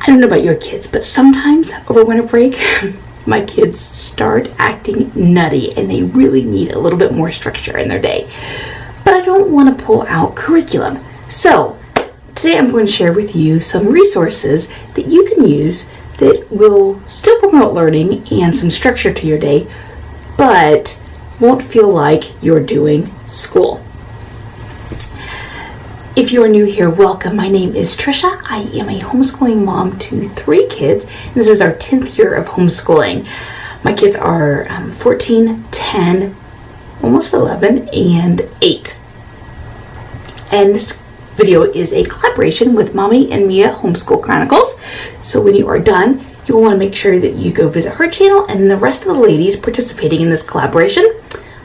I don't know about your kids, but sometimes over winter break, my kids start acting nutty and they really need a little bit more structure in their day. But I don't want to pull out curriculum. So today I'm going to share with you some resources that you can use that will still promote learning and some structure to your day, but won't feel like you're doing school. If you are new here, welcome. My name is Tricia. I am a homeschooling mom to 3 kids. This is our 10th year of homeschooling. My kids are 14, 10, almost 11, and 8. And this video is a collaboration with Mommy and Mia Homeschool Chronicles. So when you are done, you'll want to make sure that you go visit her channel and the rest of the ladies participating in this collaboration.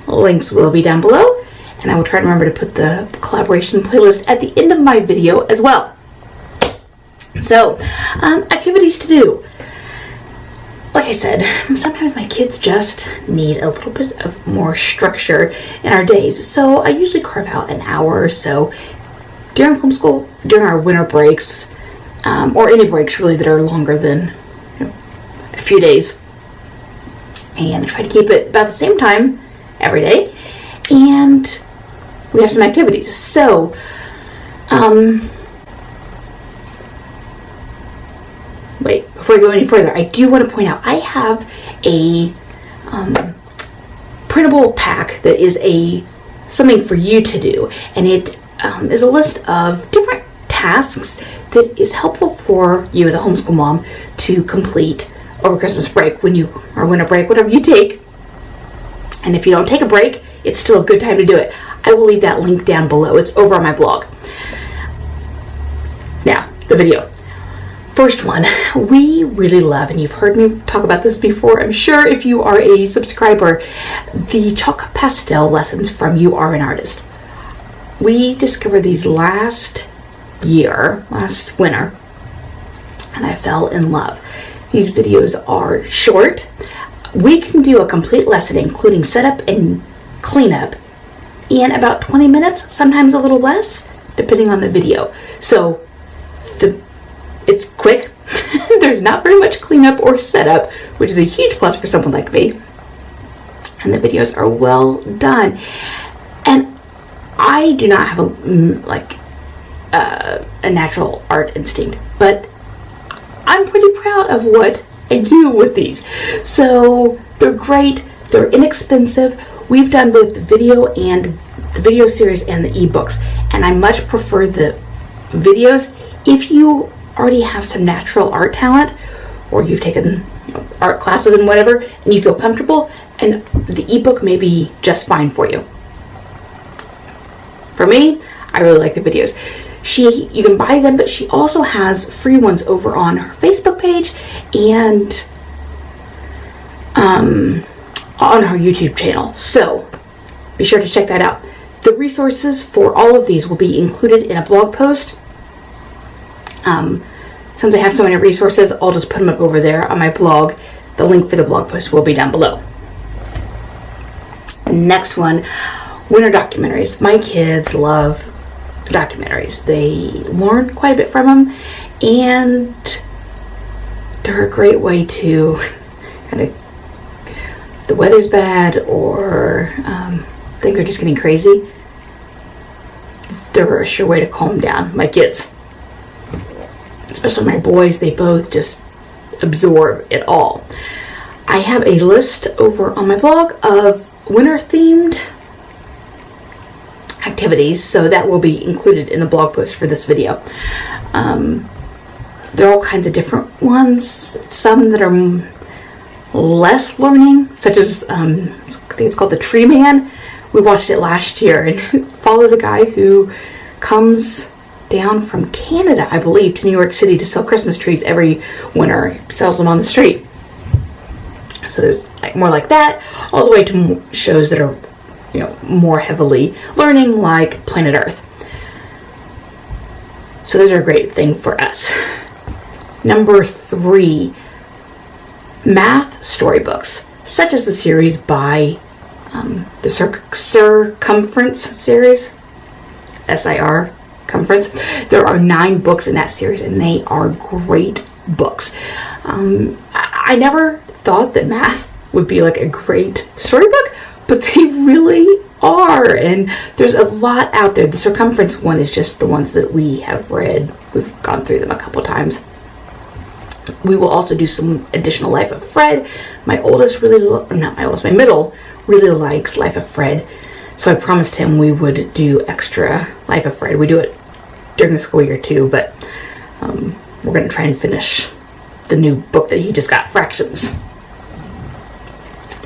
Links will be down below. And I will try to remember to put the collaboration playlist at the end of my video as well. So, activities to do. Like I said, sometimes my kids just need a little bit of more structure in our days. So I usually carve out an hour or so during homeschool, during our winter breaks, or any breaks really that are longer than a few days. And I try to keep it about the same time every day. And we have some activities. So, wait, before I go any further, I do want to point out I have a printable pack that is something for you to do, and it is a list of different tasks that is helpful for you as a homeschool mom to complete over Christmas break, or winter break, whatever you take. And if you don't take a break, it's still a good time to do it. I will leave that link down below. It's over on my blog. Now, the video. First one, we really love, and you've heard me talk about this before, I'm sure if you are a subscriber, the chalk pastel lessons from You Are an Artist. We discovered these last winter, and I fell in love. These videos are short. We can do a complete lesson, including setup and cleanup, in about 20 minutes, sometimes a little less, depending on the video. So it's quick. There's not very much cleanup or setup, which is a huge plus for someone like me. And the videos are well done. And I do not have a natural art instinct, but I'm pretty proud of what I do with these. So they're great. They're inexpensive. We've done both the video and the video series and the ebooks, and I much prefer the videos. If you already have some natural art talent, or you've taken art classes and whatever, and you feel comfortable, and the ebook may be just fine for you. For me, I really like the videos. You can buy them, but she also has free ones over on her Facebook page and on her YouTube channel. So be sure to check that out. The resources for all of these will be included in a blog post. Since I have so many resources, I'll just put them up over there on my blog. The link for the blog post will be down below. Next one, winter documentaries. My kids love documentaries. They learn quite a bit from them, and they're a great way to kind of, if the weather's bad or things are just getting crazy, they're a sure way to calm down. My kids, especially my boys, they both just absorb it all. I have a list over on my blog of winter themed activities, so that will be included in the blog post for this video. There are all kinds of different ones, some that are less learning, such as I think it's called the Tree Man. We watched it last year, and it follows a guy who comes down from Canada, I believe, to New York City to sell Christmas trees every winter. He sells them on the street. So there's more like that, all the way to shows that are more heavily learning, like Planet Earth. So those are a great thing for us. Number 3, math storybooks, such as the series by the Circumference series, SIR Conference. There are 9 books in that series, and they are great books. I never thought that math would be like a great storybook, but they really are, and there's a lot out there. The circumference one is just the ones that we have read. We've gone through them a couple times. We will also do some additional Life of Fred. My oldest my middle really likes Life of Fred, so I promised him we would do extra Life of Fred. We do it during the school year too, but we're going to try and finish the new book that he just got, Fractions.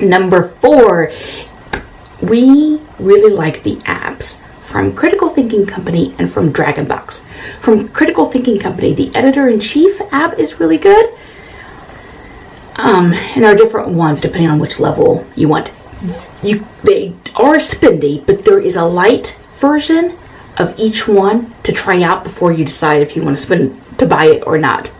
Number 4, we really like the apps from Critical Thinking Company and from Dragonbox. From Critical Thinking Company, the Editor-in-Chief app is really good. And there are different ones depending on which level you want. They are spendy, but there is a light version of each one to try out before you decide if you want to buy it or not.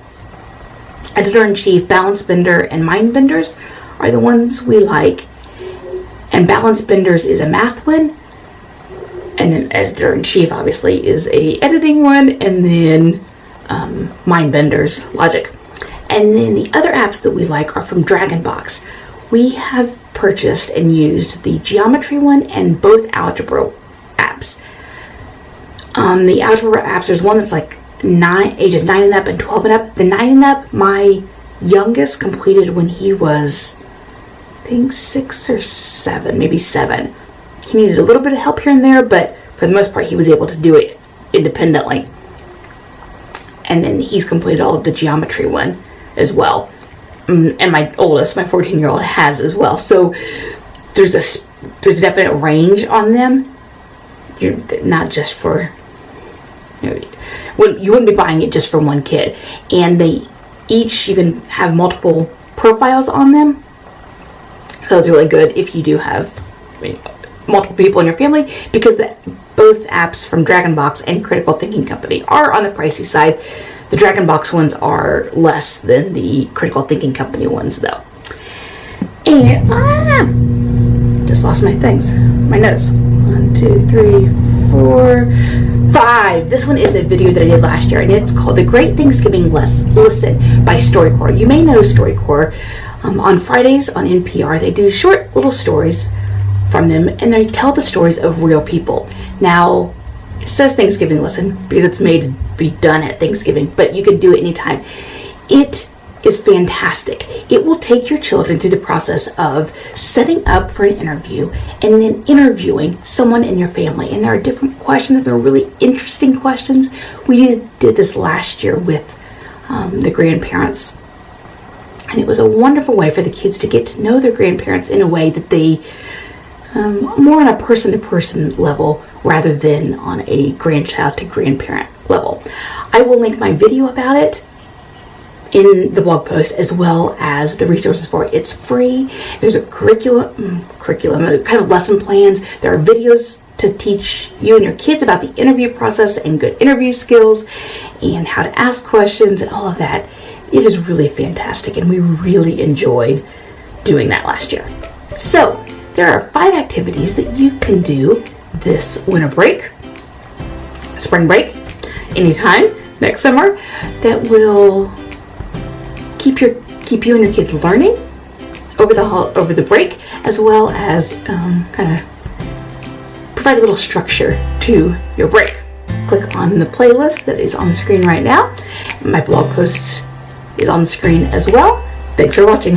Editor-in-Chief, Balance Bender, and Mind Benders are the ones we like. And Balance Benders is a math one. And then Editor-in-Chief obviously is a editing one. And then Mind Benders, Logic. And then the other apps that we like are from Dragonbox. We have purchased and used the Geometry one and both Algebra apps. The Algebra apps, there's one that's like ages 9 and up and 12 and up. The 9 and up, my youngest completed when he was, I think, 6 or 7, maybe 7. He needed a little bit of help here and there, but for the most part, he was able to do it independently. And then he's completed all of the Geometry one as well. And my oldest, my 14-year-old, has as well. So there's a definite range on them. You're not just for, you wouldn't be buying it just for one kid. And you can have multiple profiles on them. So it's really good if you do have multiple people in your family, because both apps from Dragonbox and Critical Thinking Company are on the pricey side. The Dragonbox ones are less than the Critical Thinking Company ones, though. And just lost my things, my notes. 1, 2, 3, 4, 5. This one is a video that I did last year, and it's called The Great Thanksgiving Listen by StoryCorps. You may know StoryCorps. On Fridays on NPR, they do short little stories from them, and they tell the stories of real people. Now, it says Thanksgiving Listen because it's made to be done at Thanksgiving, but you can do it anytime. It is fantastic. It will take your children through the process of setting up for an interview and then interviewing someone in your family. And there are different questions. There are really interesting questions. We did this last year with the grandparents. And it was a wonderful way for the kids to get to know their grandparents in a way that they, more on a person-to-person level rather than on a grandchild to grandparent level. I will link my video about it in the blog post, as well as the resources for it. It's free. There's a curriculum, kind of lesson plans. There are videos to teach you and your kids about the interview process and good interview skills and how to ask questions and all of that. It is really fantastic, and we really enjoyed doing that last year. So there are 5 activities that you can do this winter break, spring break, anytime next summer, that will keep you and your kids learning over the break, as well as kind of provide a little structure to your break. Click on the playlist that is on the screen right now. My blog post is on the screen as well. Thanks for watching.